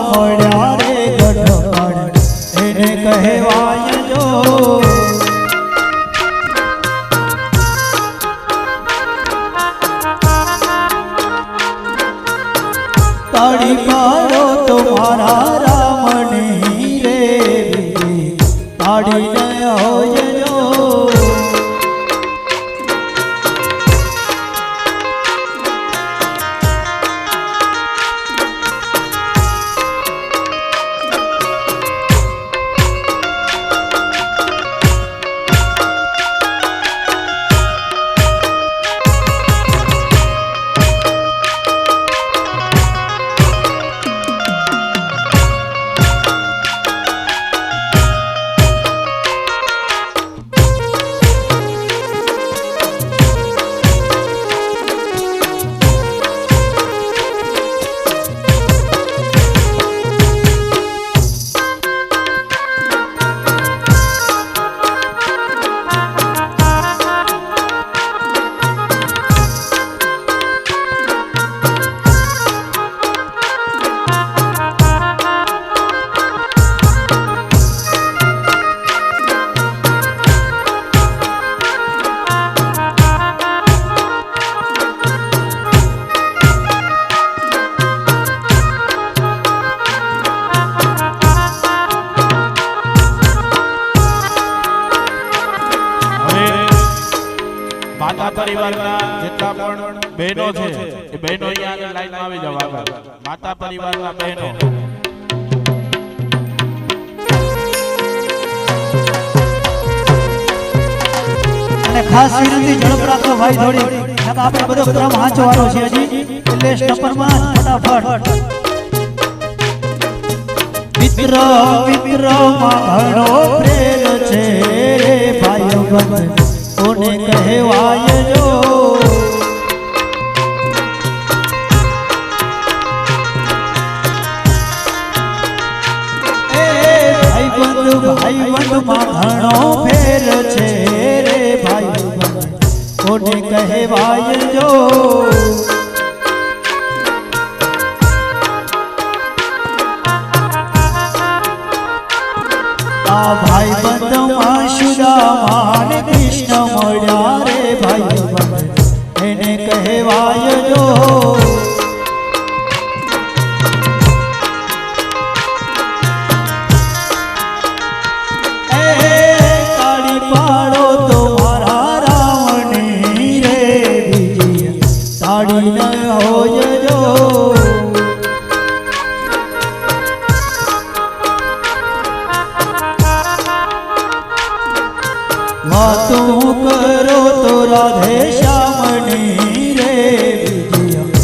મળ્યા રે ગઢપણ એને કહેવાય જો તાળી પાડો તો મારા રામની રે તાળી ન હોય જો માતા પરિવારના જેટલા પણ બહેનો છે એ બહેનો અહીંયા લાઈનમાં આવી જાવ આગળ માતા પરિવારના બહેનો અને ખાસ વિનંતી ઝડપ રાખો ભાઈ થોડી નકા આપણે બધો ક્રમ વાંચવાનો છે હજી એટલે સ્ટપરમાં ફટાફટ મિત્ર મિત્ર માં ઘણો પ્રેમ છે રે ભાઈઓ બંધ કોને કહેવાય જો એ ભાઈ બંધ માં ઘણો ફેર છે રે ભાઈ બંધ કોને કહેવાય જો આ ભાઈ બંધ માં સુદામા ને કૃષ્ણ મળ્યા રે ભાઈ બંધ એને કહેવાય જો તાળી પાડો તો મારા રાવણની રે બીજી તાળી ન હોય જો વાતું કરો તો રાધે શ્યામની રે બીજી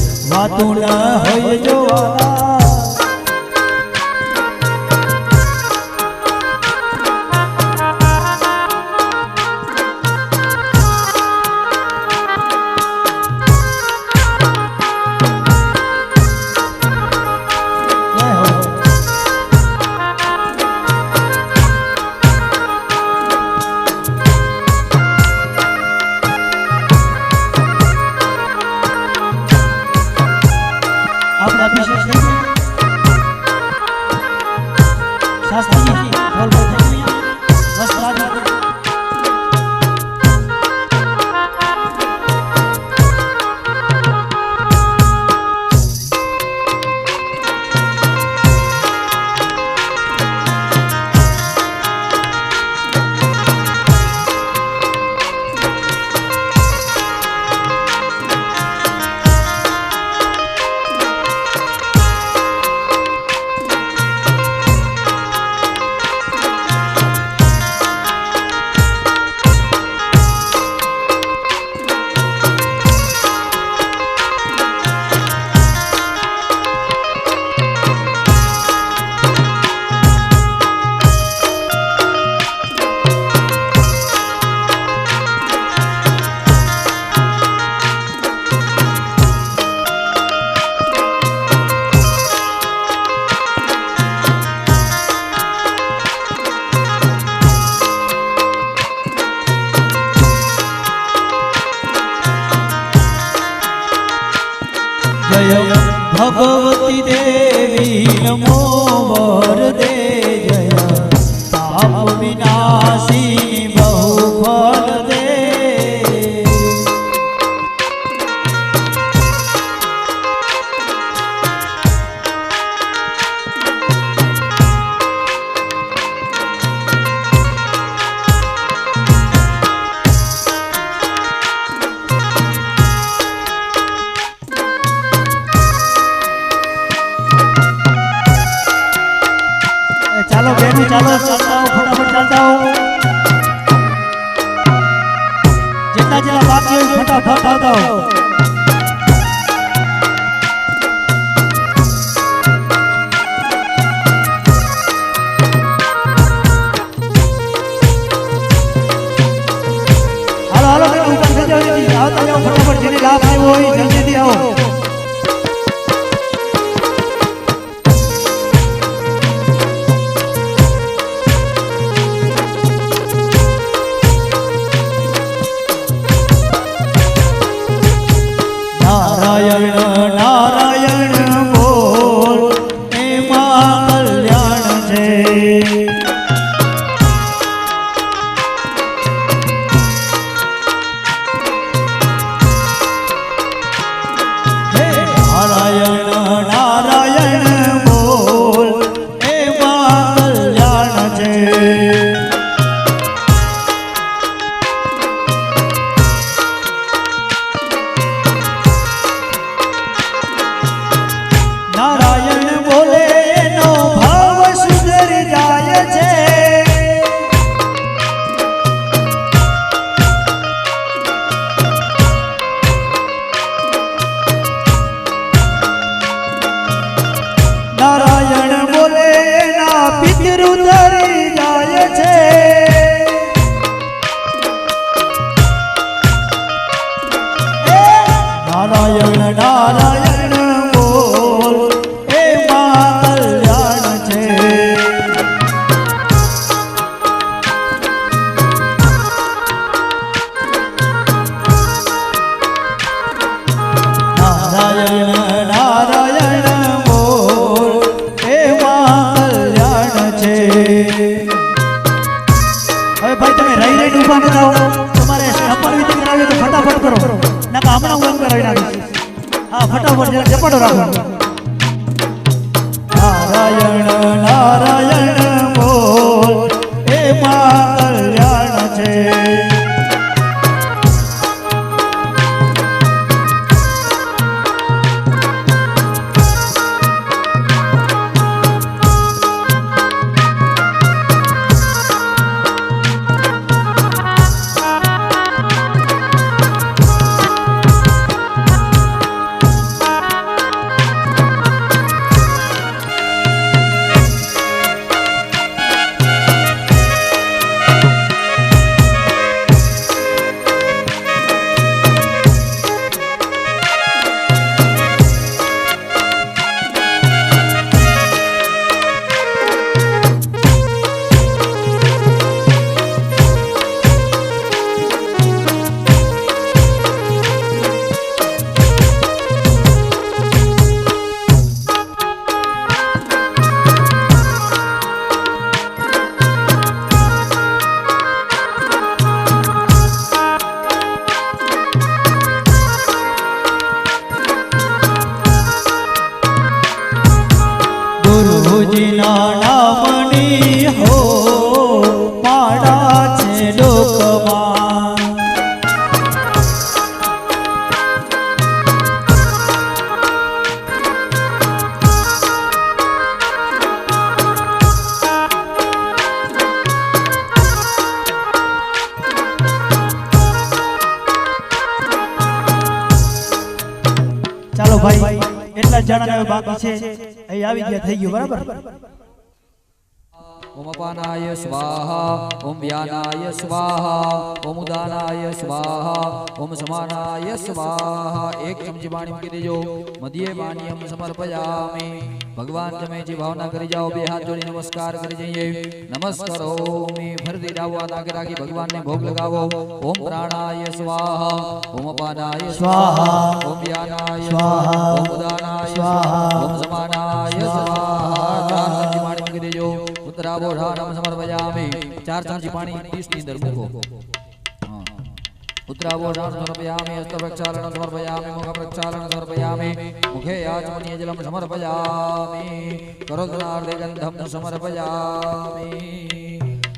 સતી દેવી નમો વરદે જય પાપ વિનાશી બહુ ફળ દે ચાલો બેનો ચાલો ચાલતા હો ફટાફટ ચાલતા હો જેટલા જેટલા બાકી હોય ફટાફટ આવતા હો હાલો હાલો બેનો ઉપર થઈ જાઓ જલ્દી આવતા જાઓ ફટાફટ જેને લાભ આવ્યો હોય જલ્દીથી આવો નારાયણ નારાયણ બોલ એમાં કલ્યાણ છે હે નારાયણ નારાયણ બોલ એમાં કલ્યાણ છે નારાયણ બોલે એનો ભાવ સુધરી જાય છે નારાયણ બોલે એના પિતૃ ધરી જાય છે નારાયણ નારાયણ બોલ એમાં કલ્યાણ છે નારાયણ નારાયણ બોલ એમાં કલ્યાણ છે હવે ભાઈ તમે રહી રહીને ઊભા બતાવો તમારે સંપર્ક વિધિ કરાવી તો ફટાફટ કરો ના હમણાં હું એમ કરાવી નાખીશ હા ફટાફટ જરા ઝપાટો રાખો નારાયણ નારાયણ બોલ એમાં કલ્યાણ છે ગુરુજીના નામની હો પાડા છે લોકમાં ચાલો ભાઈ એટલા જણા બાકી છે અહીં આવી ગયા થઈ ગયું બરાબર ओम अपानाय स्वाहा ओम व्यानाय स्वाहा ओम उदानाय स्वाहा ओम समानाय स्वाहा। एक चमची पानी मूकी देजो। मध्य पानीयम समर्पयामि। भगवान जमे जी भावना करी जाओ। बे हाथ जोड़ी नमस्कार करी जाइए। नमस्कारोमि। फरती डाबो हाथ आगे राखी भगवान ने भोग लगावो। ओम प्राणाय स्वाहा ओम अपानाय स्वाहा ओम व्यानाय स्वाहा ओम उदानाय स्वाहा ओम समानाय स्वाहा। चार चमची पानी मूकी देजो। उत्तराबोधानम समर्पयामि। चार चमची पानी 30 ની અંદર મૂકો। उत्तराबोधान समर्पयामि। हस्त प्रक्षालनं समर्पयामि। मुख प्रक्षालनं समर्पयामि। मुखे आचमनीय जलं समर्पयामि। करोदनार्धे गंधं समर्पयामि।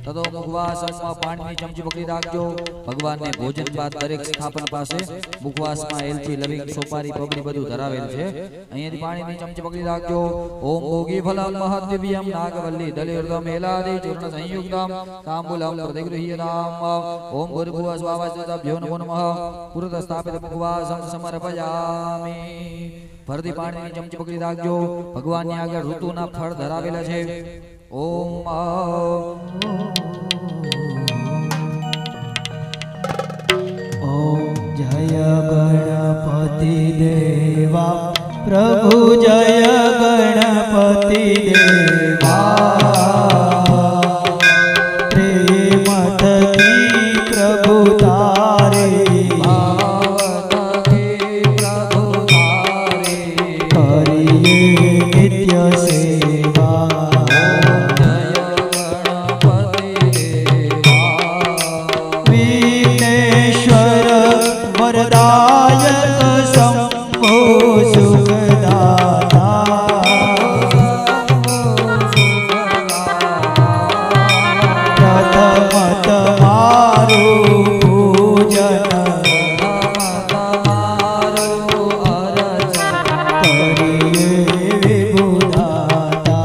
तदो मुखवासમાં પાણીની ચમચી પકડી રાખજો। ભગવાનને ભોજન બાદ દરેક સ્થાપન પાસે મુખવાસમાં એલચી લવિંગ સોપારી પબડી બધું ધરાવેલ છે। અહીંયાથી પાણીની ચમચી પકડી રાખજો। ઓમ ભોગી ફલમ મહદ્દિવ્યમ નાગવલ્લી દલિર્દમ એલાદિ ચૂર્ણ સંયુક્તમ તાંબૂલમ પ્રતિગૃહ્યતામ। ઓમ ભૂર્ભુવઃ સ્વાહા તદ્ભ્યો નમો નમઃ। પુરત સ્થાપિત મુખવાસં સમર્પયામિ। ફરતી પાણીની ચમચી પકડી રાખજો। ભગવાનની આગળ ઋતુના ફળ ધરાવેલા છે। ओम ओम जय गणपति देवा प्रभु जय गणपति देवा। प्रेम थकी प्रभु तारे करिए नित्य सेवा। वरदायक शंभो सुखदाता। प्रथम तुम्हारो पूजन करिए विभुदाता।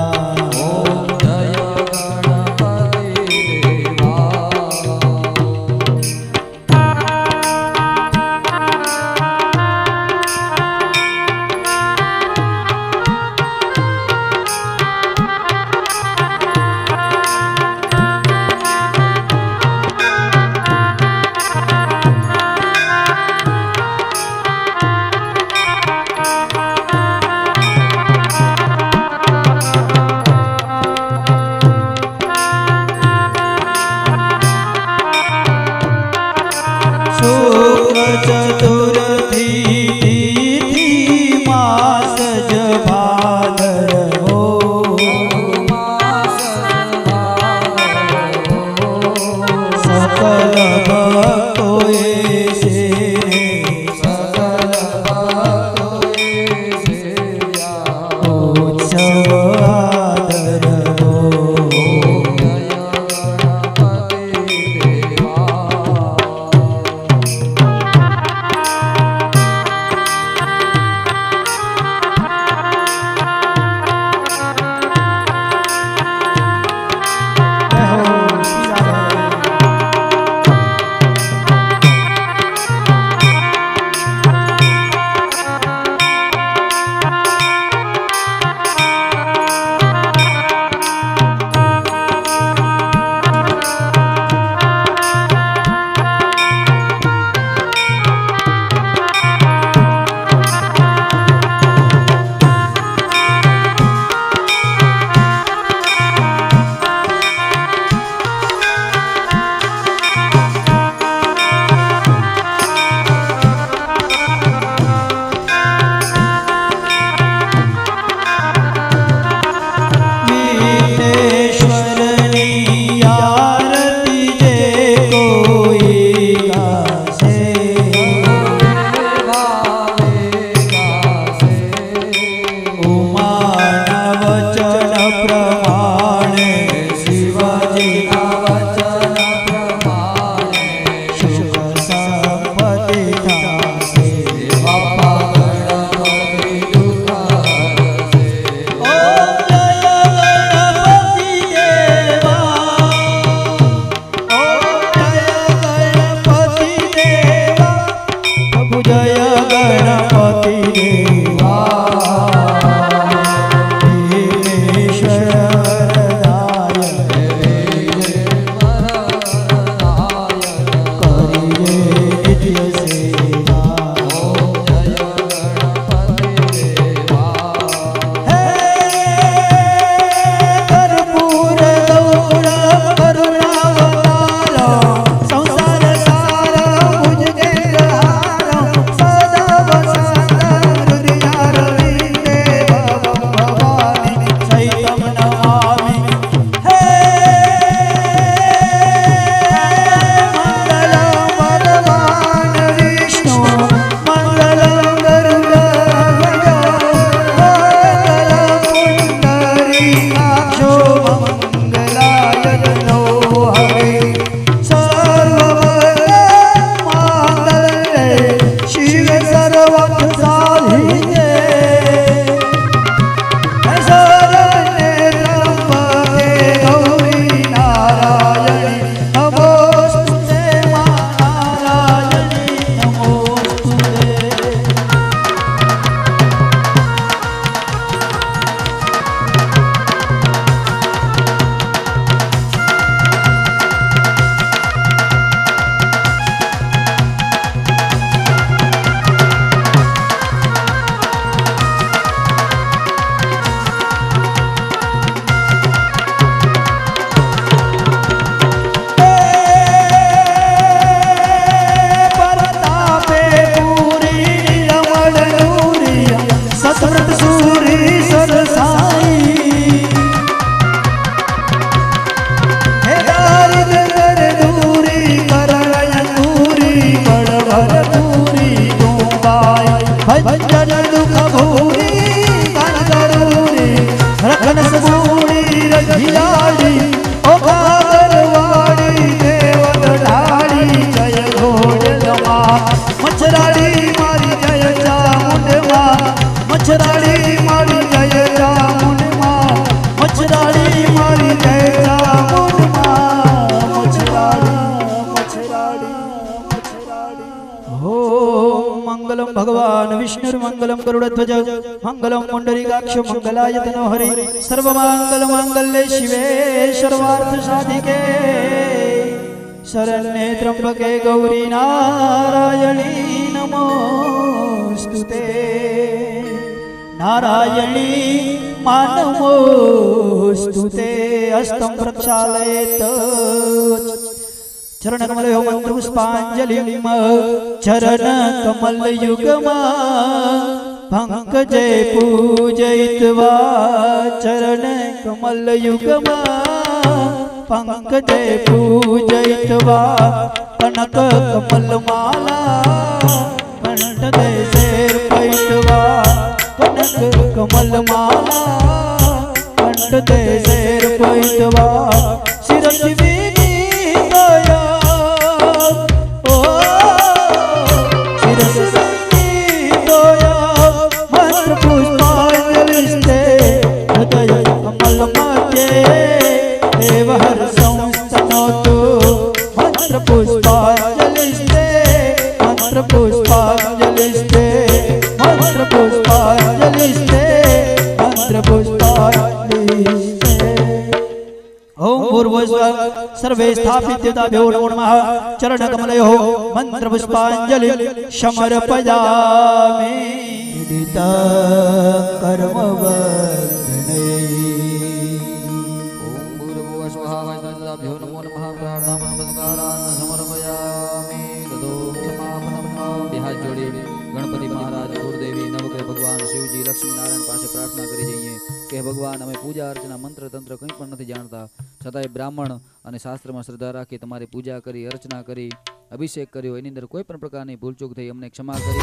विष्णुर्मंगलम गरुड़ध्वज मंगलम पुंडरीकाक्ष मंगलायतनो हरि सर्वमंगल मांगल्ये शिवे सर्वार्थ साधिके शरण्ये त्र्यंबके गौरी नारायणी नमोस्तुते नारायणी मानमोस्तुते हस्तं प्रक्षालयेत् चरणकमलयो मन्त्रपुष्पाञ्जलिं चरणकमलयुगमा पंकजे पूजयित्वा चरणकमलयुगमा पंकजे पूजयित्वा कनककमलमाला कंठे सेर्पयित्वा कनककमलमाला कंठे सेर्पयित्वा शिरसि विनीतया ओ शिरसि विनीतया मंत्रपुष्पाञ्जलिस्ते हृदयकमलमध्ये देवहर संस्तनोतु मंत्रपुष्पाञ्जलिस्ते मंत्रपुष्पाञ्जलिस्ते मंत्रपुष्पाञ्जलिस्ते मंत्रपुष्पाञ्जलिस्ते ओम पूर्वस्व सर्वे स्थापिताभ्यो नमो नमः चरणकमलयोः मंत्रपुष्पाञ्जलिं समर्पयामि विदिता कर्मवर्धने भ्यो नमो नमः प्रार्थना नमस्कारान् समर्पयामि तदोक्षमापनं बिहार जोड़ी गणपति महाराज गुरुदेवी नवग्रह भगवान शिवजी लक्ष्मी नारायण पासे प्रार्थना करी जઈએ કે ભગવાન અમે પૂજા અર્ચના મંત્ર તંત્ર કંઈ પણ નથી જાણતા છતાંય બ્રાહ્મણ અને શાસ્ત્રમાં શ્રદ્ધા રાખી તમારી પૂજા કરી અર્ચના કરી અભિષેક કર્યો એની અંદર કોઈ પણ પ્રકારની ભૂલચૂક થઈ અમને ક્ષમા કરી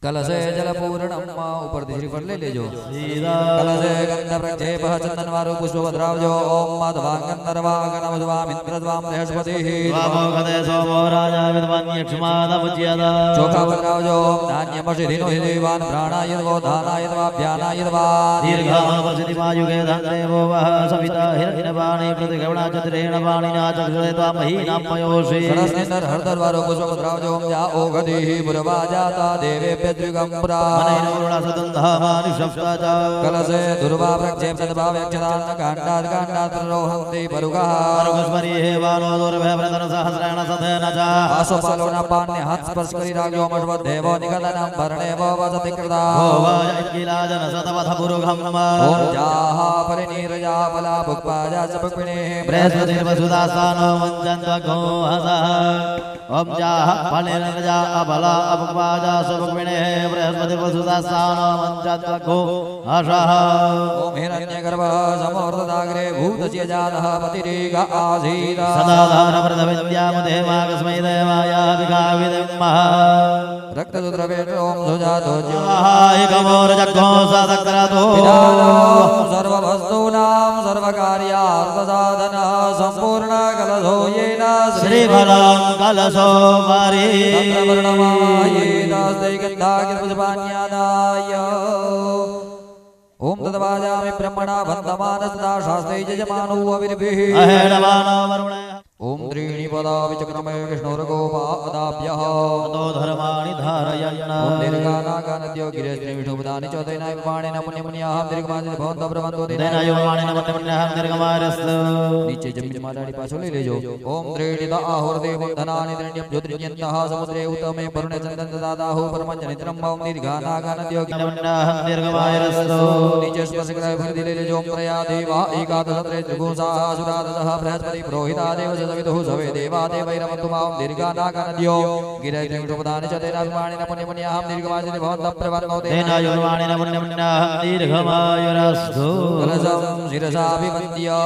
कलशे जलपूर्णम ऊपर श्रीफल ले लेजो कलशे गंध प्रक्षेप चंदन वारु पुष्प भद्रावजो ओम माधवांगंधर्वागणमध्वामिन्द्रद्वाम बृहस्पतिः वामो गदे सोमो राजा विद्वान्यक्षमादमुच्यते चोखा भद्रावजो धान्यमषिधिनो हिदेवान प्राणायद्वो धानायद्वाभ्यानायद्वा दीर्घामपसितिमायुगे धन्देवो वः सविता हिरण्यवाणी प्रतिगवणा चतुरेण वाणिना चक्षुरे त्वामहीनामयोषि सरस्नेन्दर हरदर्वारो पुष्प भद्रावजो या ओगदिः पुरवाजाता देवेभ्य द्विगंपुरा कलशे दुर्वा प्रक्षेप सद्भाव्यक्षदान्न काण्डात् काण्डात् रोहन्ति परुगः परुगस्मरी हेवानो दुर्भयव्रतन सहस्रेण सतेन च आसोपालोन पाण्य हाथ स्पर्श करी राग्यो मश्वद्देवो निगदनं भरणेवो वसति कृता ओवायकिलाजन सतवथ पुरुगं ओम जाः परिनीरजा फला भुक्पाजा च भुक्मिनेः बृहस्पतिर्वसुदासानो वञ्चन्त्वगो हसः ओम जाः फलेनजा अबला अपवाजा सुभविणे बृहस्पति वसुदासानो मंचत्वको अशः ओम हिरण्यगर्भः समवर्तदाग्रे भूतस्य जातः पतिरेक आसीत् सदा दानप्रदविद्यामदेवाकस्मै देवाय विगाविदमः रक्तद्रवेणों सुजातो एकमोरजग्गो सदक्रतो सर्ववस्तूनां सर्वकार्यार्थसाधनः सम्पूर्णकलशो येन श्रीफलं कलशो वारी श्रीफलमायेदास्तैकन्धागिर्पुष्पाण्यादाय ओम तद्वाजामि ब्रह्मणा वन्दमानस्ता शास्त्रै यजमानो अविर्भिः अहेडमानो वरुणे ओम त्रीणि पदा विचक्रमे विष्णुर्गोपादाभ्यः तो धर्माणि धारयन् ओम दीर्घानागानद्यो गिरेस्त्रि विष्णुपदानि च तेनाय वाणेन पुण्यमुन्याः दीर्घमानि भवन्तो प्रवन्तो तेनाय वाणेन पुण्यमुन्याः दीर्घमारस्तु नीचे जमीन मालाड़ी पाछो ले लेजो ओम त्रीणि द आहुर्देवं धनानि त्रीण्यं ज्योतिर्यन्तः समुद्रे उत्तमे वरुणे चन्दन ददादाहु परमञ्जनित्रं ओम दीर्घानागानद्यो पुण्यमुन्याः दीर्घमारस्तु नीचे स्पर्शग्रह फिर ले लेजो ओम त्रया देवा एकादशत्रे त्रिगुंसाः सुरादशः बृहस्पति पुरोहिता देव सवितुः सवे देवा देवैरवन्तु मां दीर्घानागानद्यो गिरैर्विष्णुपदानि च तेनाभिमानिन पुण्यमुन्याः दीर्घमायुः भवन्तः प्रवन्तो तेनाय वाणेन पुण्यमुन्याः दीर्घमायुरस्तु कलशं शिरसाभिवन्द्य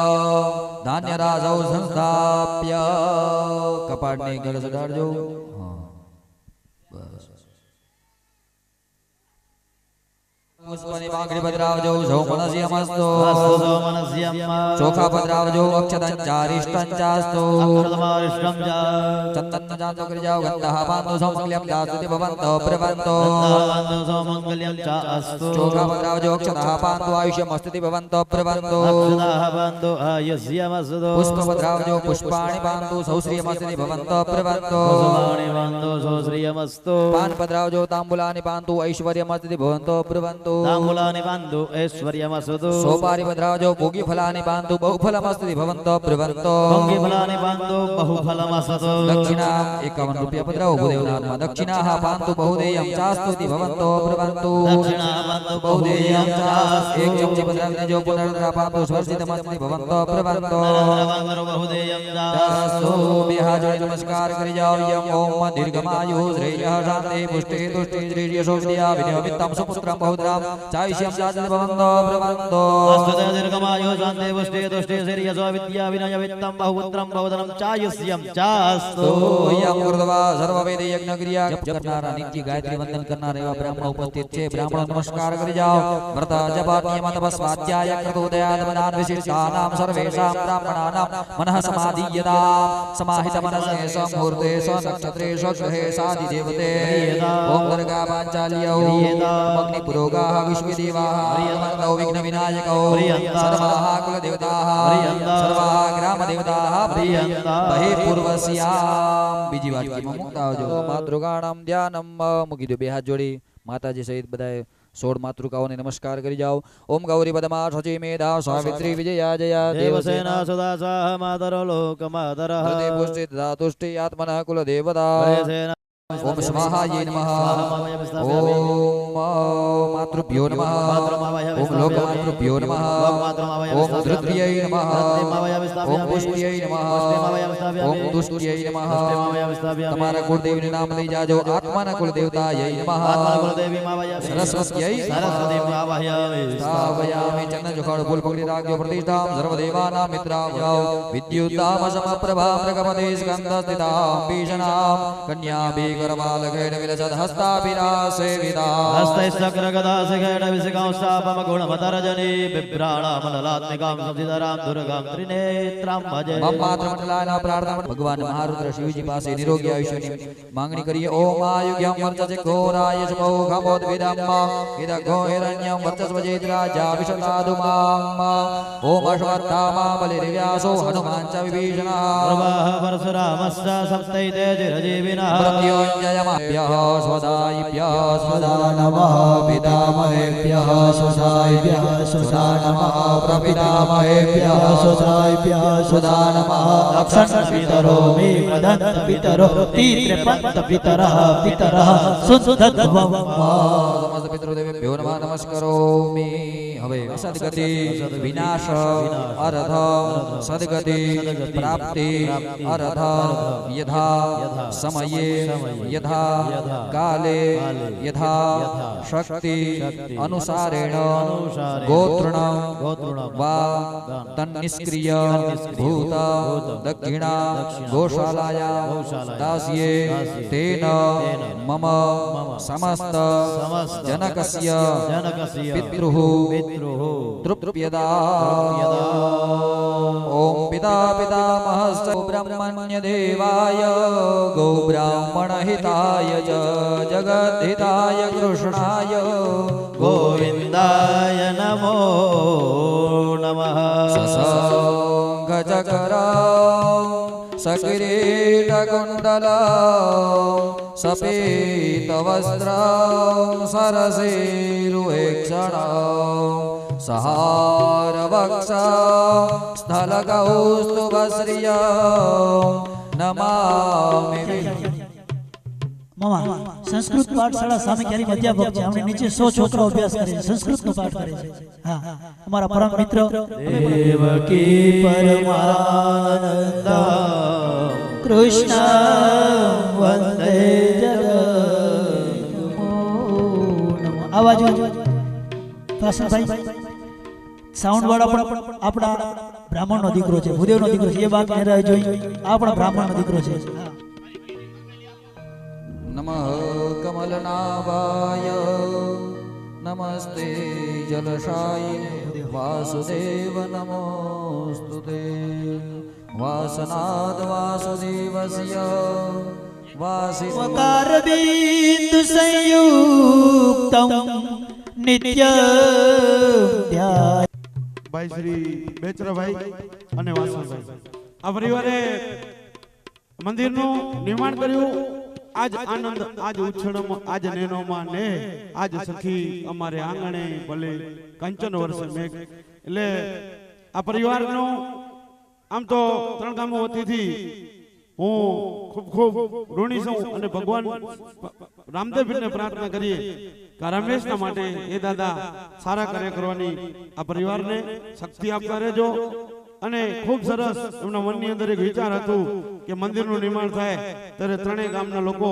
धान्यराजौ संस्थाप्य कपाटने कलश डालजो पुष्पनि बांगड़ी पधरावजो सौमनस्यमस्तु अस्तु मनस्यम् चोखा पधरावजो अक्षतञ्चारिष्टञ्चास्तु अकृतमारिष्टं च चन्दनजातो गिरिजाओ गन्धः पान्तु सौमङ्गल्यं दास्तुति भवन्तो प्रवन्तो वन्दो सौमङ्गल्यं च अस्तु चोखा पधरावजो अक्षतः पान्तु आयुष्यमस्तुति भवन्तो प्रवन्तो अक्षतः बन्धु आयुष्यमस्तु पुष्प पधरावजो पुष्पाणि पान्तु सौश्रियमस्तुति भवन्तो प्रवन्तो कुसुमाणि बन्धु सुश्रियमस्तु पान पधरावजो ताम्बूलानि पान्तु ऐश्वर्यमस्तुति भवन्तो प्रवन्तो ताम्बूलानि बन्धु ऐश्वर्यमस्तु सोपारि पधरावजो भोगिफलानि पान्तु बहुफलमस्तुति भवन्तो प्रवन्तो भोगिफलानि बन्धु बहुफलमस्तु दक्षिणा 51 रुपया पधराव भूदेवनाथ दक्षिणाः पान्तु बहुदेयं चास्तुति भवन्तो प्रवन्तो दक्षिणा बन्धु बहुदेयं चास्त एक चमची पधरावने जो पुनर्दरा पान्तु स्वर्षितमस्तुति भवन्तो प्रवन्तो बहुदेयं चास्तु बिहाजोनि नमस्कार करि जाओ यम ओम दीर्घमायुः श्रेयः शान्ति पुष्टि तुष्टि श्रीर्यशो विद्या विनियमितं सुपुत्रं बहुद्राम चायुष्यं चास्ति भवन्तो प्रवन्तो अस्तु दीर्घमायुः शान्ति पुष्टि तुष्टि श्रीर्यशो विद्या विनयमित्तं बहुपुत्रं बहुधनं चायुष्यं चास्तु यम गुरुदेवा सर्ववेद यज्ञ क्रिया जप करनारा नित्य गायत्री वंदन करनारा एवा ब्राह्मण उपस्थित छे ब्राह्मण नमस्कार करि जाओ व्रत जप नियम तप स्वाध्याय कृतोदयाद मनान विशिष्टानां सर्वेषां ब्राह्मणानां मनः समाधीयतां समाहित मनसे समूर्ते नक्षत्रे ग्रहे साधि देवते ओम दुर्गा पांचाल्यौ अग्नि पुरोगाः विश्वदेवाः मंदौ विघ्न विनायकौ सर्वाः कुल देवताः सर्वाः ग्राम देवताः बहि पूर्वस्याम बीजी વાત की મુક્ત આવજો માતૃગાણમ ધ્યાનમ મૂકી દો બે હાથ જોડી માતાજી સહિત બધાએ 16 માતૃકાઓને નમસ્કાર કરી જાઓ ઓમ ગૌરી પદમા શચી મેધા સાવિત્રી વિજયા જયા देवसेना सदा साह मातरो लोकमातरः હૃદય પુષ્ટિ તથા તુષ્ટિ આત્મના કુલ દેવતા हरेसेना ओम स्वाहायै नमः ओम मातृभ्यो नमः ओम लोकमातृभ्यो नमः ओम धृत्यै नमः ओम पुष्ट्यै नमः ओम तुष्ट्यै नमः તમારા કુળદેવનું નામ લઈ જાજો આત્માના કુળદેવતાयै નમઃ સરસ્વત્यै સ્થાપયામિ ચંદન જોખાડ ફૂલ પકડી રાખજો પ્રતિષ્ઠામ સર્વદેવાનાં મિત્રાવયાવ વિદ્યુતામ સમપ્રભા પ્રગમતે સ્કંદસ્થિતામ ભીષણામ કન્યાભી करवालकेन विलसद हस्ताभिरा सेविता हस्तैश्चक्रगदा शिखेन विशिखांशापम गुणमतरजनी बिभ्राणामललात्मिकां सब्जिधरां दुर्गां त्रिनेत्रां भजे मम मातृमंडलाना प्रार्थना भगवान महारुद्र शिवजी પાસે નિરોગી આયુષ્યની માંગણી કરીએ ઓમ આયુગ્યમ વર્ચસે ઘોરાય સમોઘમોદ્વિદમ્મ ઇદઘો હિરણ્યમ વર્ચસ્વજેદ્રાજા વિશતાદુમામ ઓમ અશ્વત્થામા બલિર્વ્યાસો હનુમાન ચ વિભીષણः प्रवाह परशुरामश्च सप्तैतेजिरजीविनः प्रत्योञ्जयमभ्यः स्वदायिभ्यः स्वदा नमः पितामहेभ्यः स्वसायिभ्यः स्वसा नमः प्रपितामहेभ्यः स्वसायिभ्यः स्वदा नमः लक्षणपितरो मे मदन्तपितरो तीत्रपन्तपितरः पितरः सुन्दद्भवम् समस्त पितृदेवेभ्यो नमः नमस्करोमि હવે સદગતિ વિનાશ અર્ધ સદગતિ પ્રાપ્તિ અર્ધ યથા સમયે યથા કાલે યથા શક્તિ અનુસારેણ ગોત્રણ વા તન્નિષ્ક્રિય ભૂત દક્ષિણા ગોશાલાયા દાસ્યે તેન મમ સમસ્ત જનકસ્ય પિતૃઃ તૃપ્યદા ઓમ પિતા પિતામહસ્ય બ્રહ્મણ્ય દેવાય ગો બ્રાહ્મણ હિતાય ચ જગત હિતાય કૃષ્ણાય ગોવિંદાય નમો નમઃ સસંગ ચકર સકિરીટ કુંડલ સપીત વસ્ત્ર સરસેરુક્ષણ સહાર વક્ષ સ્થલ કૌસ્તુભશ્રિય નમામિ મામા સંસ્કૃત પાઠશાળા સામે ક્યારેક અધ્યાપક છે અમને નીચે 100 છોકરાઓ અભ્યાસ કરે છે સંસ્કૃતનો પાઠ કરે છે હા અમારા પરમ મિત્ર દેવકી પરમાનંદ કૃષ્ણ વંદે જગત આવાજ ભાઈ સાઉન્ડ વાળા પણ આપણા બ્રાહ્મણનો દીકરો છે ભૂદેવનો દીકરો છે એ વાત ન રહે જોઈ આપણા બ્રાહ્મણનો દીકરો છે નમઃ કમલનાભાય નમસ્તે જલશાયિને વાસુદેવ નમોસ્તુતે વાસનાદ વાસુદેવસ્ય વકાર બિંદુ સંયુક્તમ નિત્ય ધ્યાન ભાઈ શ્રી બેચરાભાઈ અને વાસણભાઈ આ પરિવારે મંદિરનું નિર્માણ કર્યું આજ આનંદ આજ ઉછળમાં આજ નેનોમાં ને આજ સખી અમારે આંગણે ભલે કંચન વર્ષે મેઘ એટલે આ પરિવારનો આમ તો 3 ગામો વતીથી હું ખૂબ ખૂબ ઋણી છું અને ભગવાન રામદેવને પ્રાર્થના કરીએ કે રમેશના માટે એ દાદા સારા કાર્ય કરવાની આ પરિવારને શક્તિ આપતા રહેજો અને ખૂબ સરસ એમના મનની અંદર એક વિચાર હતું કે મંદિરનું નિર્માણ થાય ત્યારે 3 ગામના લોકો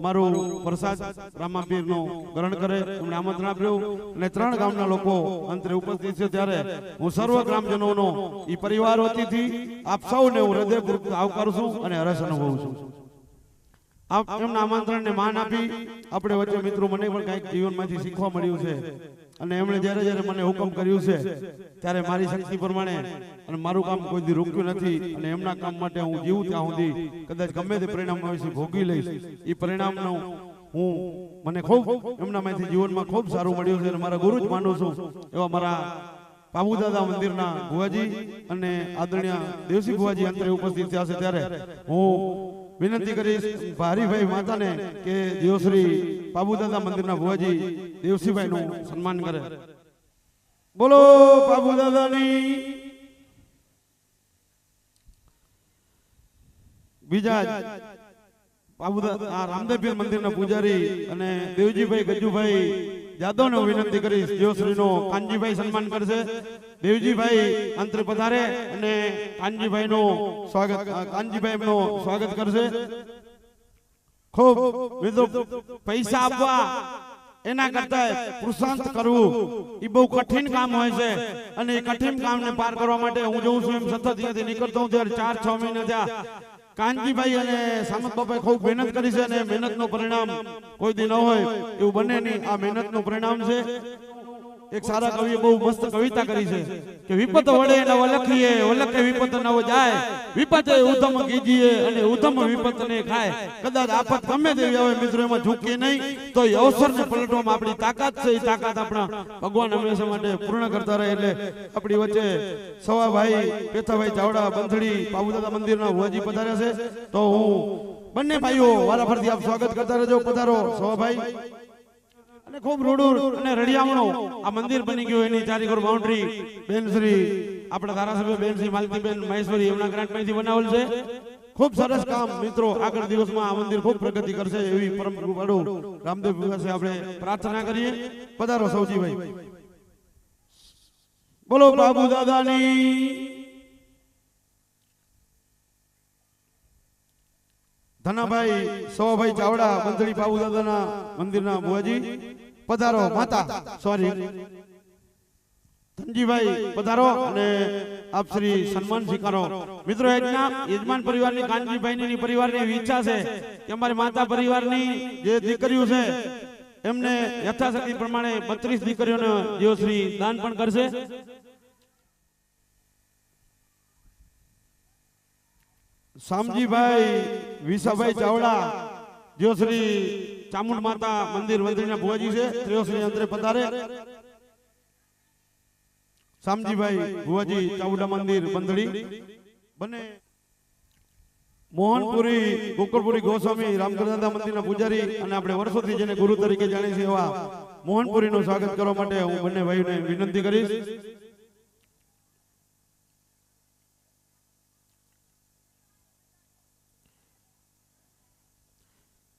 મારું પ્રસાદ રામાપીરનું ગ્રહણ કરે એમણે આમંત્રણ આપ્યું અને 3 ગામના લોકો અંતરે ઉપસ્થિત છે ત્યારે હું સર્વ ગ્રામજનોનો ઈ પરિવાર વતીથી આપ સૌને હું હૃદયપૂર્વક આવકારું છું અને હર્ષ અનુભવું છું આપ એમના આમંત્રણને માન આપી આપણે વચ્ચે મિત્રો મને પણ કંઈક જીવનમાંથી શીખવા મળ્યું છે અને એમણે જ્યારે જ્યારે મને હુકમ કર્યું છે ત્યારે મારી શક્તિ પ્રમાણે અને મારું કામ કોઈ દી રોક્યું નથી અને એમના કામ માટે હું જીવું ત્યાં સુધી કદાચ ગમે તે પરિણામ આવશે ભોગવી લઈશ એ પરિણામનો હું મને ખૂબ એમનામાંથી જીવનમાં ખૂબ સારું મળ્યું છે અને મારા ગુરુ જ માનું છું એવા મારા પાબુદાદા મંદિરના ભુવાજી અને આદરણીય દેવસી ભુવાજી અંતરે ઉપસ્થિત થયા છે ત્યારે હું વિનંતી કરીશ ભારીભાઈ માતાને કે દેવશ્રી પાબુદાદા મંદિરના ભુવાજી દેવસીભાઈનું સન્માન કરે બોલો પાબુદાદાની બીજા પાબુદાદા રામદેવપીર મંદિરના પૂજારી અને દેવજીભાઈ ગજ્જુભાઈ જાદવને વિનંતી કરીશ દેવશ્રીનો કાનજીભાઈ સન્માન કરશે દેવજીભાઈ અંતરે પધારે અને કાનજીભાઈનું સ્વાગત કાનજીભાઈનું સ્વાગત કરશે ખૂબ મિત્રો પૈસા આપવા એના કરતા પુરુષાર્થ કરવું એ બહુ કઠિન કામ હોય છે અને એ કઠિન કામને પાર કરવા માટે હું જોઉં છું એમ સતત અહીંયાથી નીકળતો હું ત્યારે 4-6 મહિના થયા કાનજીભાઈ અને સામત બાપાએ ખૂબ મહેનત કરી છે અને મહેનતનું પરિણામ કોઈ દી ન હોય એવું બને નહીં આ મહેનતનું પરિણામ છે એક સારા કવિએ બહુ મસ્ત કવિતા કરી છે કે વિપત વડે ન વલખીએ વલખે વિપત ન જાય વિપતે ઉધમ કીજીએ અને ઉધમ વિપતને ખાય કદાચ આફત ગમે તેવી આવે મિત્રો એમાં ઝૂકીએ નહીં તો એ અવસરને પલટવામાં આપણી તાકાત છે એ તાકાત આપણા ભગવાન હંમેશા માટે પૂર્ણ કરતા રહે એટલે આપણી વચ્ચે સવાભાઈ પેથાભાઈ ચાવડા બંધડી પાબુદાદા મંદિરના ભુવાજી પધાર્યા છે તો હું બંને ભાઈઓ વારાફરતી આપ સ્વાગત કરતા રહેજો પધારો સવાભાઈ અને ખૂબ રૂડુર અને રડિયામણો આ મંદિર બની ગયું એની ચારેકોર બાઉન્ડ્રી બેન શ્રી આપણા ધારાસભ્ય બેન શ્રી માલતીબેન મહેશ્વરી એમના ગ્રાન્ટમાંથી બનાવેલ છે ખૂબ સરસ કામ મિત્રો આગળ દિવસમાં આ મંદિર ખૂબ પ્રગતિ કરશે એવી પરમ કૃપાળુ રામદેવ પાસે આપણે પ્રાર્થના કરીએ પધારો સૌજીભાઈ બોલો બાબુ દાદાની ધનાભાઈ સવાભાઈ ચાવડા બંધડી બાબુ દાદાના મંદિરના બુઆજી પધારો માતા સોરી ધનજીભાઈ પધારો અને આપ શ્રી સન્માન સ્વીકારો મિત્રો યજમાન પરિવારની કાનજીભાઈની પરિવારની ઈચ્છા છે કે અમારી માતા પરિવારની જે દીકરીઓ છે એમને યથાશક્તિ પ્રમાણે 32 દીકરીઓને જીવશ્રી દાન પણ કરશે શામજીભાઈ વિસાભાઈ ચાવડા જીવશ્રી ચામુંડ માતા મંદિર વંદરીના ભુવાજી છે ત્રિયોશ્રી અંતરે પધારે શામજીભાઈ ભુવાજી ચાવડા મંદિર બંધડી બને મોહનપુરી ગોકળપુરી ગોસ્વામી રામકૃષ્ણદાદા મંદિરના પૂજારી અને આપણે વર્ષોથી જેને ગુરુ તરીકે જાણીએ છીએ એવા મોહનપુરીનું સ્વાગત કરવા માટે હું બંને ભાઈઓને વિનંતી કરીશ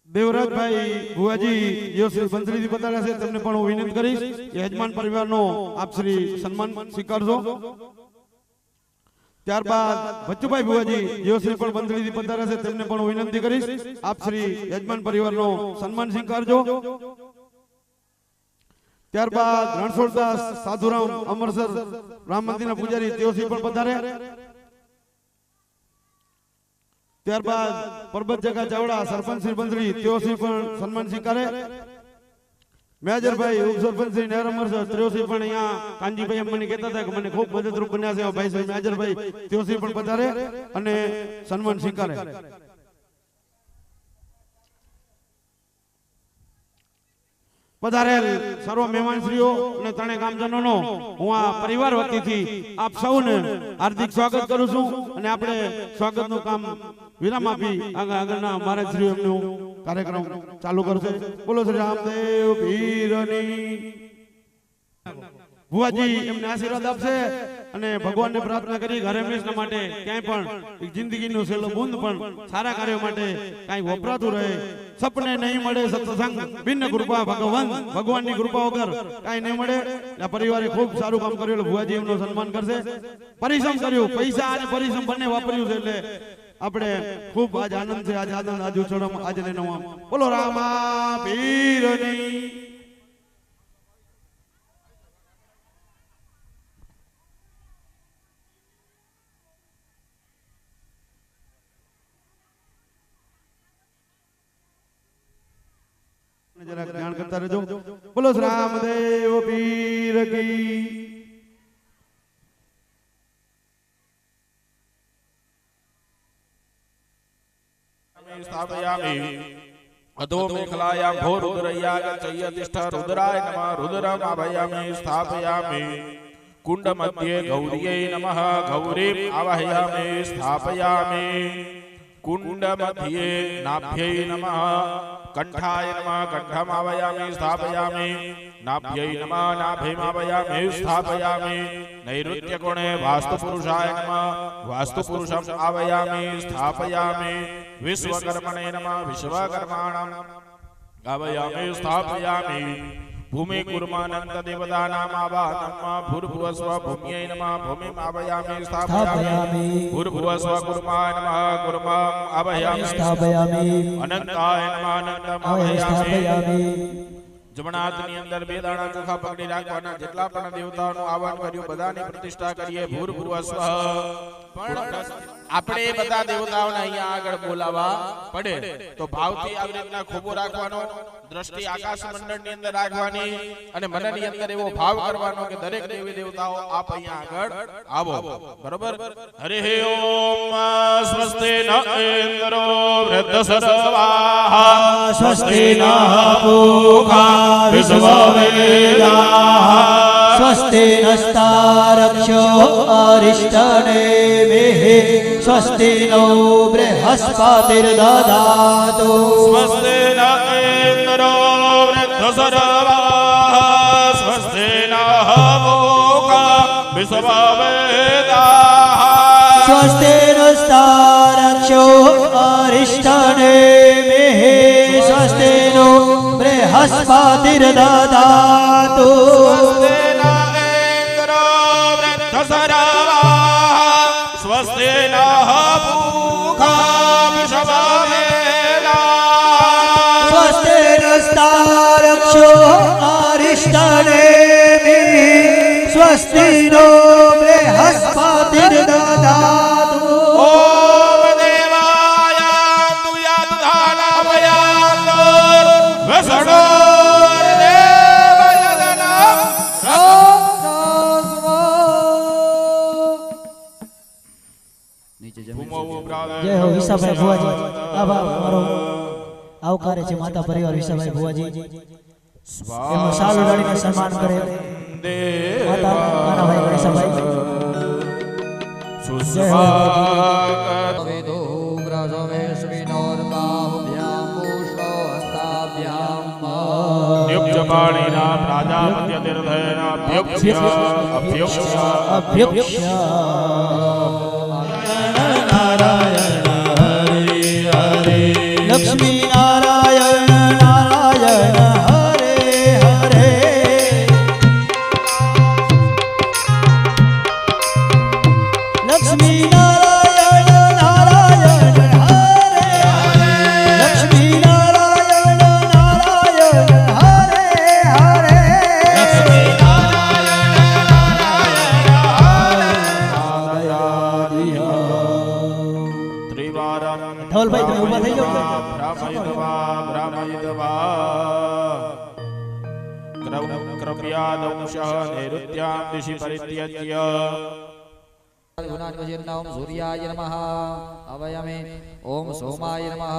દેવરાજભાઈ ભુવાજી જે શ્રી બંધડીથી પધાર્યા છે તેમને પણ હું વિનંતી કરીશ કે યજમાન પરિવારનો આપ શ્રી સન્માન સ્વીકારજો ત્યારબાદ બચ્ચુભાઈ ભુવાજી જે શ્રી પણ બંધડીથી પધાર્યા છે તેમને પણ હું વિનંતી કરીશ આપ શ્રી યજમાન પરિવારનો સન્માન સ્વીકારજો ત્યારબાદ રણછોડદાસ સાધુરામ અમરસર રામ મંદિરના પૂજારી તેઓ શ્રી પણ પધારે ત્યારબાદ પરબત જગા ચાવડા સરપંચ શ્રી બંધડી તેઓ શ્રી પણ સન્માન સ્વીકારે મેજરભાઈ ઉપસરપંચ શ્રી નહેર અમરસર તેઓ શ્રી પણ અહીંયા કાનજીભાઈ મને કહેતા હતા કે મને ખૂબ મદદરૂપ બન્યા છે ભાઈ શ્રી મેજરભાઈ તેઓ શ્રી પણ પધારે અને સન્માન સ્વીકારે પધારેલ સર્વ મહેમાનશ્રીઓ અને ત્રણેય ગામજનોનો હું આ પરિવાર વતીથી આપ સૌને હાર્દિક સ્વાગત કરું છું અને આપણે સ્વાગતનું કામ વિરામ આપી આગળના મહારાજશ્રીઓ એમનું કાર્યક્રમ ચાલુ કરશે બોલો શ્રી રામદેવ પીરની ભુવાજી એમને આશીર્વાદ આપશે અને ભગવાનને પ્રાર્થના કરી ઘરે હંમેશા માટે ક્યાંય પણ જિંદગીનો છેલ્લો બુંદ પણ સારા કાર્યો માટે કાંઈ વપરાતું રહે સપને નહીં મળે સત્સંગ બિન કૃપા ભગવાનની કૃપા વગર કાંઈ નહીં મળે આ પરિવારે ખૂબ સારું કામ કર્યું એટલે ભુવાજી એમનું સન્માન કરશે પરિશ્રમ કર્યું પૈસા અને પરિશ્રમ બંને વાપર્યું છે એટલે આપણે ખૂબ આજ આનંદ છે આજ આનંદ આજ ઉછળવામાં આજ લઈને બોલો રામા પીરની जरा ज्ञान करता रहो बोलो रामदेव पीर की स्थापयामि अधो मेखलायां भो रुद्रय्या चयतिष्ठ रुद्राय नमः रुद्रम् आवाहयामि स्थापयामि कुंड मध्ये गौर्यै नमः गौरीम् आवाहयामि स्थापयामि कुंड मध्ये नाभ्यै नमः कंठाय नमः कंठम् आवाहयामि स्थापयामि नाभ्यै नमः नाभिम् आवाहयामि स्थापयामि नैऋत्य कोणे वास्तुपुरुषाय नमः वास्तुपुरुषम् आवाहयामि स्थापयामि विश्वकर्मणे नमः विश्वकर्माणम् आवाहयामि स्थापयामि भूमि कुर्मानंद देवतानाम् आवाहनम् भूर्भुवस्व भूम्यै नमः भूमिम् आवाहयामि स्थापयामि भूर्भुवस्व कुर्माय नमः कुर्माम् आवाहयामि स्थापयामि अनंताय नमः अनंतम् आवाहयामि जमनाथनी अंदर બે દાણા ચોખા પકડી રાખવાના જેટલા પણ દેવતાઓનું આહવાન કર્યું બધાની પ્રતિષ્ઠા કરીએ ભૂર્ભુવસ્વ પણ આપણે બધા દેવતાઓને અહીંયા આગળ બોલાવવા પડે તો ભાવથી આવી રીતના ખોબો રાખવાનો દ્રષ્ટિ આકાશ મંડળની અંદર રાખવાની અને મનની અંદર એવો ભાવ કરવાનો કે દરેક દેવી દેવતાઓ આપ અહીંયા આગળ આવો બરોબર હરે ઓમ સ્વસ્તિ ન ઇન્દ્રો વૃદ્ધસર્વાઃ સ્વસ્તિ નઃ પૂષા વિશ્વવેદાઃ स्वस्ति नस्तारक्षो अरिष्टनेमिः स्वस्ति नो बृहस्पतिर्दधातु स्वस्ति न इन्द्रो वृद्धसर्वाः स्वस्ति नः पूषा विश्ववेदाः स्वस्ति नस्तारक्षो अरिष्टनेमिः स्वस्ति नो बृहस्पतिर्दधातु अष्टनेमि स्वस्ति नो बृहस्पतिर्दधातु ओम देवाय तुयादुधानाभयान्तु वसणो जय हो विशाभाई भुवाजी आभार અમારો આવકારે છે માતા પરિવાર વિશાભાઈ ભુવાજી એમનો સાલ ઉડાડીને સન્માન કરે માતા કાનાભાઈ ગણેશભાઈ સુસ્વાગત વેદો વ્રજવેશ્વિનોર્બાહુભ્યામ પુષ્પો હસ્તાભ્યામ નિયુક્તપાણીના પ્રાજાપત્યતીર્થેના અભ્યુક્ષ્ય અભ્યુક્ષ્ય અભ્યુક્ષ્ય લક્ષ્મી નારાયણ નારાયણ હરે હરે લક્ષ્મી નારાયણ નારાયણ હરે હરે લક્ષ્મી નારાયણ નારાયણ હરે હરે લક્ષ્મી ધવલભાઈ તમે ઊભા થઈ જાઓ कृपयादंशः नैऋत्यां दिशि परित्यज्य गुणान्वजीर्णं सूर्याय नमः अवयमे ओम सोमाय नमः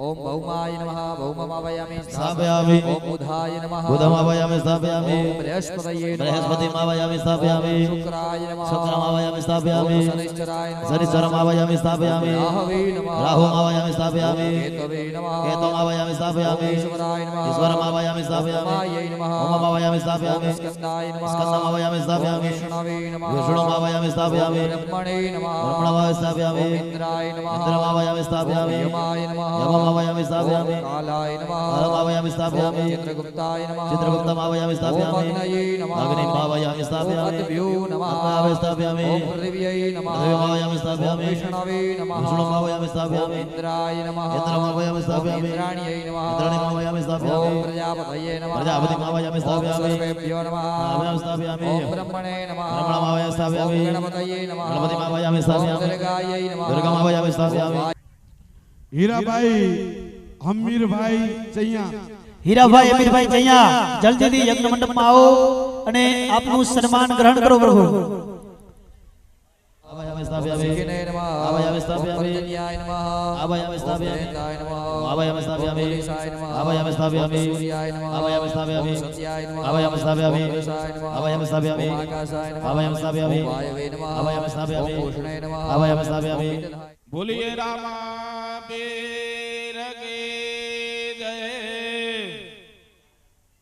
ओम भौमाय नमः भौममावयामि स्थापयामि ओम बुधाय नमः बुधमावयामि स्थापयामि ओम बृहस्पतये नमः बृहस्पतिमावयामि स्थापयामि शुक्राय नमः शुक्रमावयामि स्थापयामि शनिश्चराय नमः शनिश्चरमावयामि स्थापयामि राहवे नमः राहुमावयामि स्थापयामि केतवे नमः केतुमावयामि स्थापयामि ईश्वराय नमः ईश्वरमावयामि स्थापयामि उमायै नमः उमामावयामि स्थापयामि स्कन्दाय नमः स्कन्दमावयामि स्थापयामि विष्णवे नमः विष्णुमावयामि स्थापयामि ब्रह्मणे नमः ब्रह्मणावयामि स्थापयामि इंद्राय नमः इंद्रमावयामि स्थापयामि यमाय नमः यममावयामि स्थापयामि कालाय नमः कालमावयामि स्थापयामि चित्रगुप्ताय नमः चित्रगुप्तमावयामि स्थापयामि अग्नये नमः अग्निमावयामि स्थापयामि अद्भ्यो नमः अग्नावयामि स्थापयामि ओम पृथिव्यै नमः पृथिवीमावयामि स्थापयामि विष्णवे नमः विष्णुमावयामि स्थापयामि इंद्राय नमः इंद्रमावयामि स्थापयामि इंद्राण्यै नमः इंद्राणीमावयामि स्थापयामि ओम प्रजापतये नमः प्रजापतिमावयामि स्थापयामि सर्वेभ्यो नमः मावयामि स्थापयामि ओम ब्रह्मणे नमः ब्रह्मणामावयामि स्थापयामि ओम गणपतये नमः गणपतिमावयामि ओम स्थापयामि दुर्गायै नमः दुर्गामावयामि स्थापयामि હીરાભાઈ હમીરભાઈ ચૈયા હીરાભાઈ અમીરભાઈ જૈયા જલ્દીથી યજ્ઞ મંડપમાં આવો અને આપનું સન્માન ગ્રહણ કરો પ્રભુ आवयामि स्थापयामि शिखिने नमः आवयामि स्थापयामि पर्जन्याय नमः आवयामि स्थापयामि ओम नमः आवयामि स्थापयामि पुलिसाय नमः आवयामि स्थापयामि सूर्याय नमः आवयामि स्थापयामि ओम सत्याय नमः आवयामि स्थापयामि पुरुषाय नमः आवयामि स्थापयामि ओम आकाशाय नमः आवयामि स्थापयामि ओम वायवे नमः आवयामि स्थापयामि ओम भूषणे नमः आवयामि स्थापयामि ओम विदधाय बोलिए रामा पीर की जय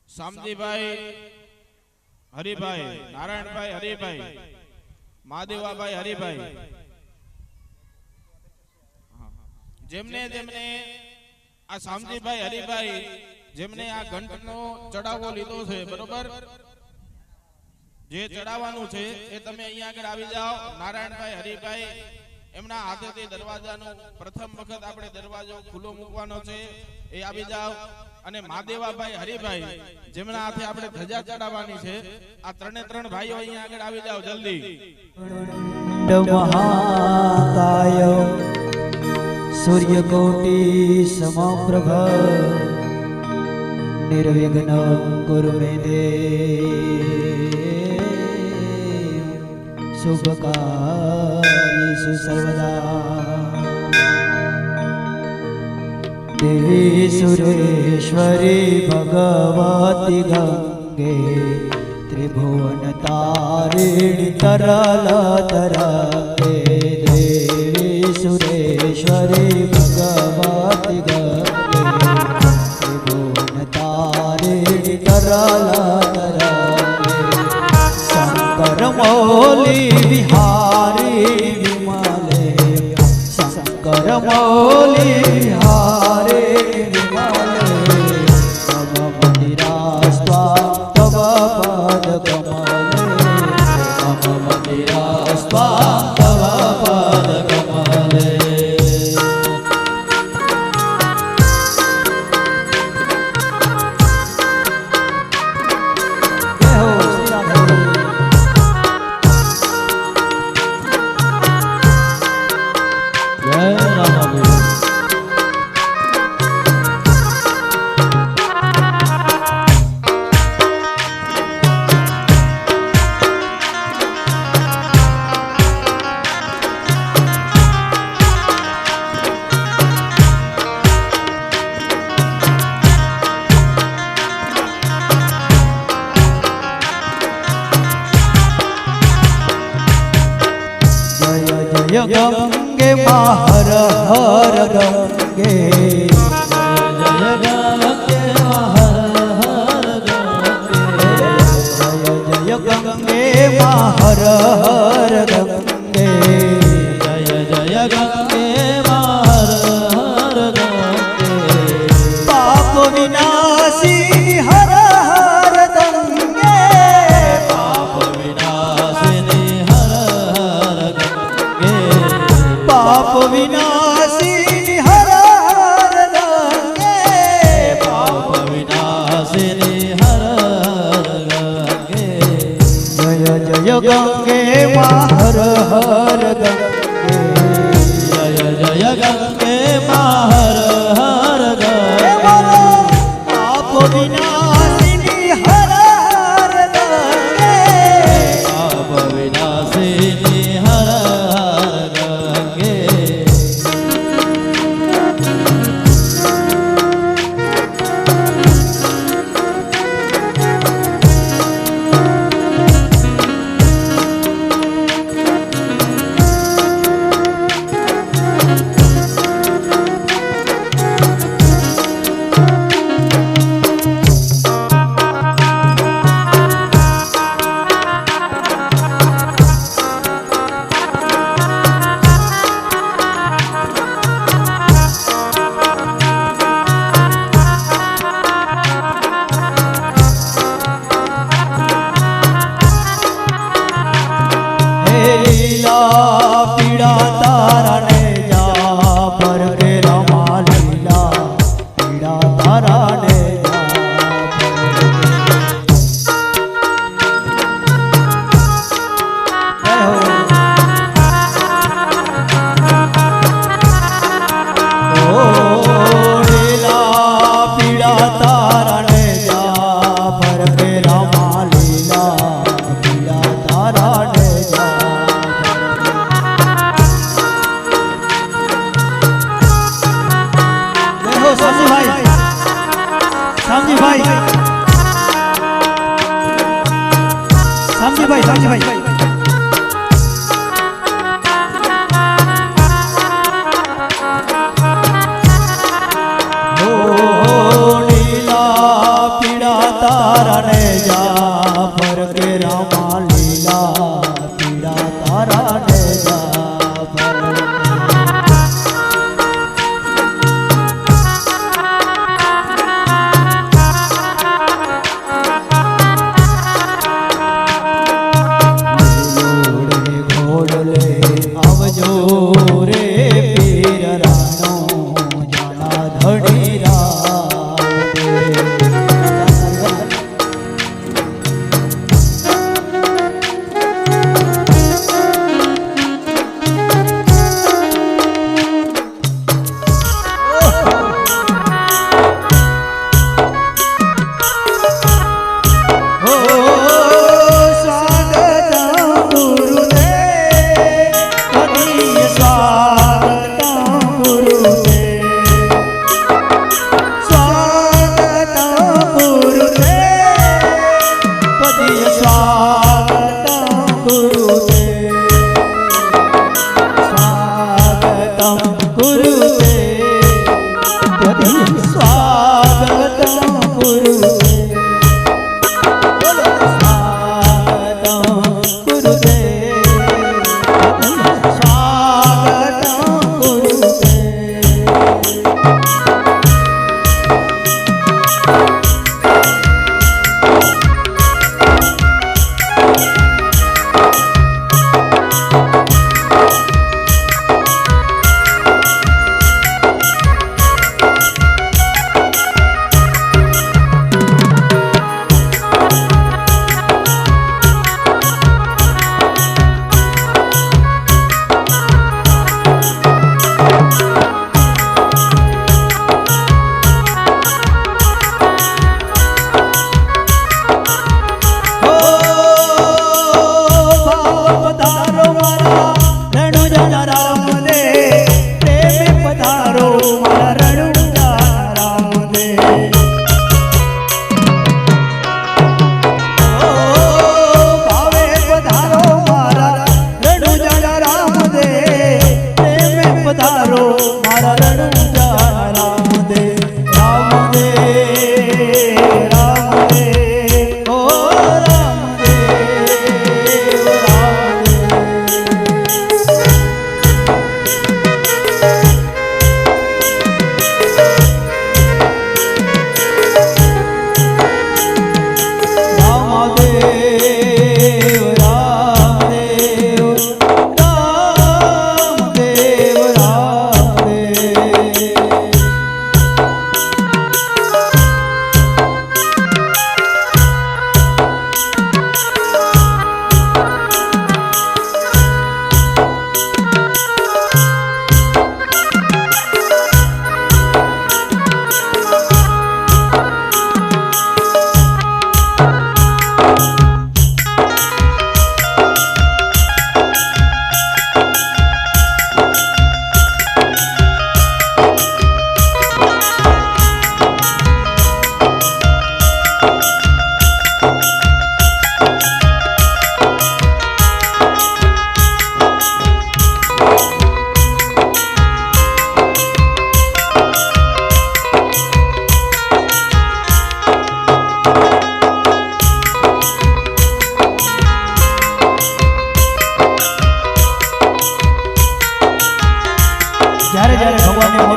शामजी भाई हरिभाई नारायण भाई हरिभाई महादेवा भाई हरिभाई જેમને જેમને આ શામજીભાઈ હરિભાઈ જેમને આ ઘંટનો ચડાવો લીધો છે બરોબર જે ચડાવવાનું છે એ તમે અહીંયા આગળ આવી જાઓ નારાયણભાઈ હરિભાઈ એમના હાથેથી દરવાજાનો પ્રથમ વખત આપણે દરવાજો ખુલ્લો મૂકવાનો છે એ આવી જાઓ અને મહાદેવાભાઈ હરિભાઈ જેમના હાથે આપણે ધજા ચડાવવાની છે આ ત્રણે ત્રણ ભાઈઓ અહીંયા આગળ આવી જાઓ જલ્દી મહાકાય सूर्यकोटि समप्रभ निर्विघ्नं कुरु मे देव शुभकार्येषु सर्वदा देवी सुरेश्वरी भगवती गंगे त्रिभुवनतारिणी तरलतरंगे देवी सुरेश्वरी भगवती गंगे त्रिभुवनतारिणी तरलतरंगे शंकर मौली विहारी विमले शंकर मौली विहारी विमले मम मंदिरास्त्वा तव पद कमले मम मंदिरास्त्वा तव पद कमले जय गंगे माँ हर हर गंगे जय गंगे माँ हर हर गंगे जय गंगे माँ हर हर गंगे जय गंगे माँ हर हर गंगे पाप विनाशिनी हर हर गंगे पाप विनाशिनी हर हर गंगे पाप विनाशिनी हर हर गंगे पाप विनाशिनी हर हर गंगे जय जय गंगे माँ हर हर गंगे जय गंगे माँ हर हर गंगे पाप विनाशिनी हर हर गंगे पाप विनाशिनी हर हर गंगे लीला पीड़ा तारा ने जा पर के रमा लीला पीड़ा तारा ने जा लीला पीड़ा तारा ने जा पर के रमा लीला पीड़ा तारा ने जा देखो सामजी भाई सामजी भाई सामजी भाई सामजी भाई लीला पीड़ा तारा ने जा पर के रामा लीला पीड़ा तारा ने जा पर घोड़ले आवजो रे पीर राणो जाना धड़ी रात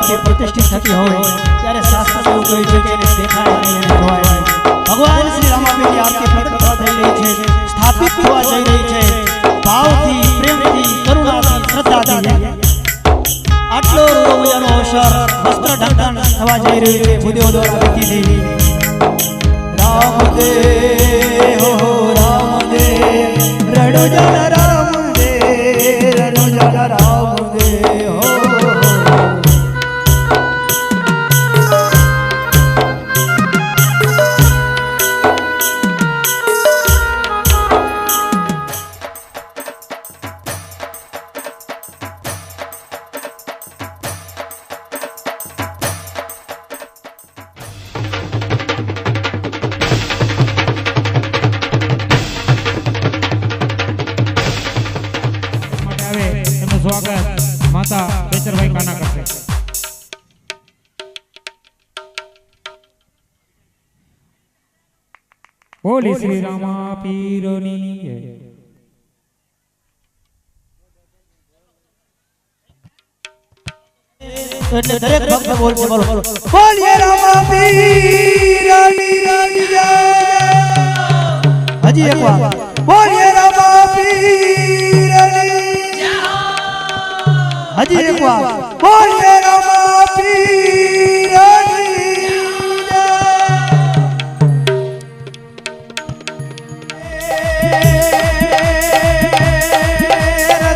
મૂર્તિ પ્રતિષ્ઠિત થતી હોય ત્યારે શાસ્ત્ર એવું કહ્યું છે કે એને દેખાય નહીં, એને જોવાય નહીં. ભગવાન શ્રી રામાપીરની આરતી પ્રગટ થવા થઈ રહી છે, સ્થાપિત થવા જઈ રહી છે. ભાવથી, પ્રેમથી, કરુણાથી, શ્રદ્ધાથી આટલો રોજાનો અવસર વસ્ત્ર ઢંકણ થવા જઈ રહ્યું છે. ભૂદેવો દ્વારા વિધિથી રામદેવ હો રામદેવ રડો જન રામદેવ રડો જન રામદેવ હો. સ્વાગત માતા બેચરભાઈ કાના કરશે. બોલી શ્રી રામા પીરની જય. એટલે દરેક ભક્ત બોલશે, બોલો બોલીએ રામા પીરની જય. હજી એકવાર બોલીએ રામા પીરની જય. હજી એકવાર બોલીએ રામા પીરની જય.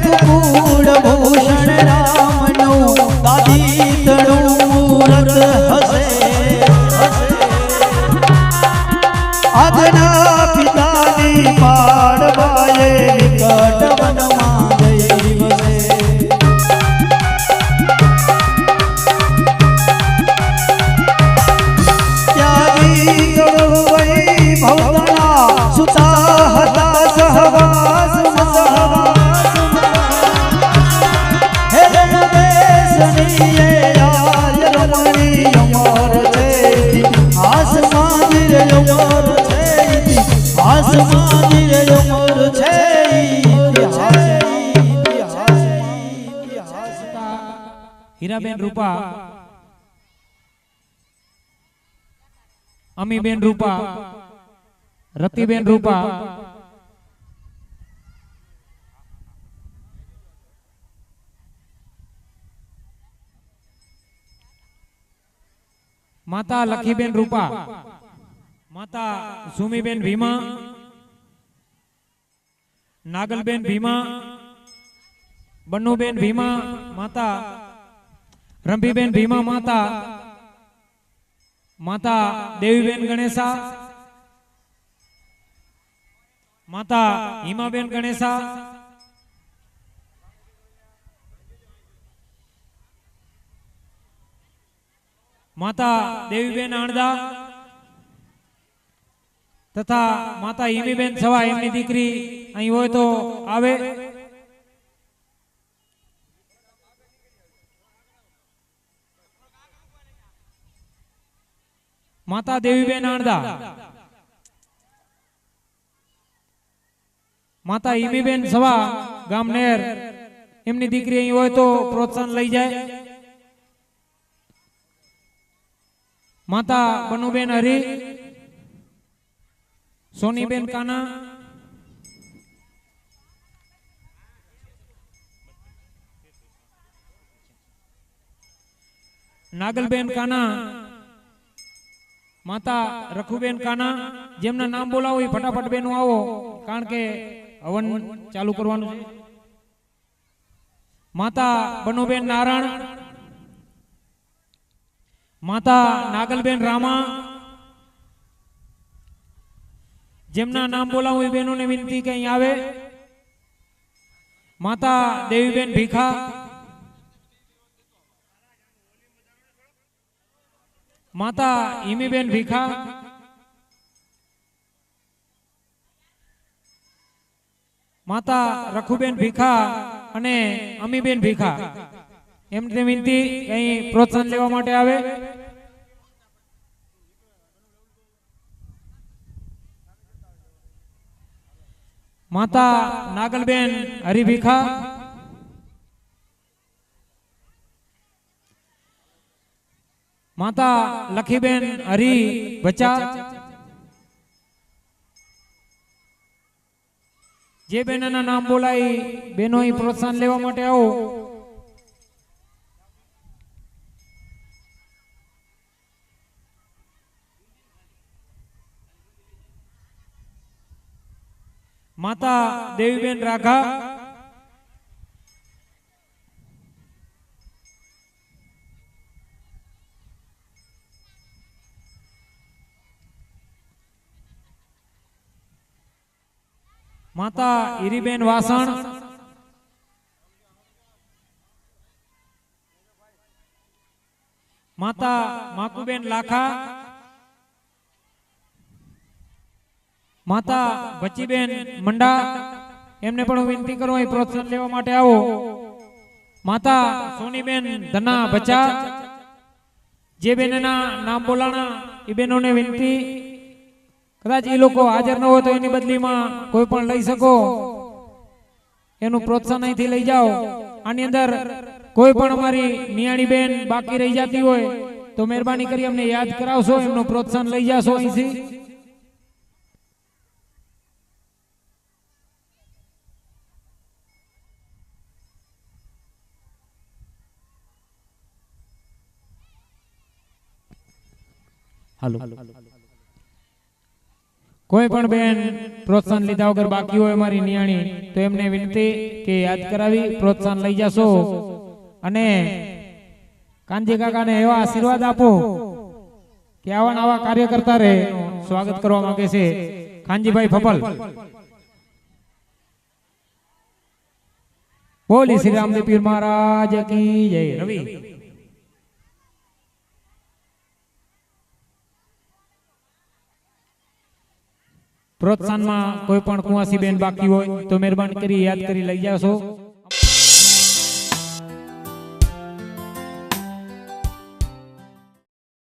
રઘુકુળ ભૂષણ રામનું દાદીતણું મૂરત હસે આજના પિતાની પાડવાએ નિકટ વનમાં જઈ વસે. ત્યાગી ગણવઈ ભવના સુતા હતા સહવાસમાં હે દેશનીએ આય રમણી અમર છે આસમાન રે અમર છે આસમાન રે અમર છે. હીરાબેન રૂપા, અમીબેન રૂપા, રતિબેન રૂપા, માતા લખીબેન રૂપા, માતા સુમીબેન ભીમા, નાગલબેન ભીમા, બન્નુબેન ભીમા, માતા રંભીબેન ભીમા, માતા માતા દેવીબેન ગણેશા, માતા હિમાબેન ગણેશા, માતા દેવીબેન આણદા તથા માતા હિમીબેન સવા, એમની દીકરી અહીં હોય તો આવે. માતા દેવીબેન આણદા, માતા હિમીબેન સવા ગામનેર, એમની દીકરી અહીં હોય તો પ્રોત્સાહન લઈ જાય. માતા બનુબેન હરી, સોનીબેન કાના, નાગલબેન કાના, માતા રખુબેન કાના. જેમના નામ બોલાવો એ ફટાફટ બેનો આવો, કારણ કે હવન ચાલુ કરવાનું છે. માતા બનુબેન નારાયણ, માતા નાગલબેન રામા. જેમના નામ બોલાવો એ બહેનોને વિનંતી કે અહીં આવે. માતા દેવીબેન ભીખા, માતા હિમીબેન ભીખા, માતા રખુબેન ભીખા અને અમીબેન ભીખા, એમને વિનંતી કે અહીં પ્રોત્સાહન લેવા માટે આવે. માતા નાગલબેન હરિભીખા, માતા લખીબેન હરી બચા, જે બેનના નામ બોલાય બેનો અહીં પ્રોત્સાહન લેવા માટે આવો. માતા દેવીબેન રાઘા, માતા ઈરીબેન વાસણ, માતા માકુબેન લાખા, માતા બચીબેન મંડા, એમને પણ હું વિનંતી કરું અહીં પ્રોત્સાહન લેવા માટે આવો. માતા સોનીબેન ધના બચા, જે બેનના નામ બોલાણા એ બેનોને વિનંતી, કદાચ એ લોકો હાજર ન હોય તો એની બદલીમાં કોઈ પણ લઈ શકો, એનું પ્રોત્સાહન અહીંથી લઈ જાઓ. આની અંદર કોઈ પણ અમારી નિયાણી બેન બાકી રહી જતી હોય તો મહેરબાની કરી અમને યાદ કરાવશો, એમનું પ્રોત્સાહન લઈ જાશો અહીંથી. હાલો, કોઈ પણ બેન પ્રોત્સાહન લીધા વગર બાકી હોય અમારી નિયાણી તો એમને વિનંતી કે યાદ કરાવી પ્રોત્સાહન લઈ જશો. અને કાનજી કાકાને એવા આશીર્વાદ આપો કે આવા નવા કાર્ય કરતા રહે. સ્વાગત કરવા માંગે છે કાનજીભાઈ ફફલ. બોલી શ્રી રામદેવ પીર મહારાજ કી જય. રવિ પ્રોત્સાહનમાં કોઈ પણ કુંવાસી બેન બાકી હોય તો મહેરબાની કરી યાદ કરી લઈ જાશો.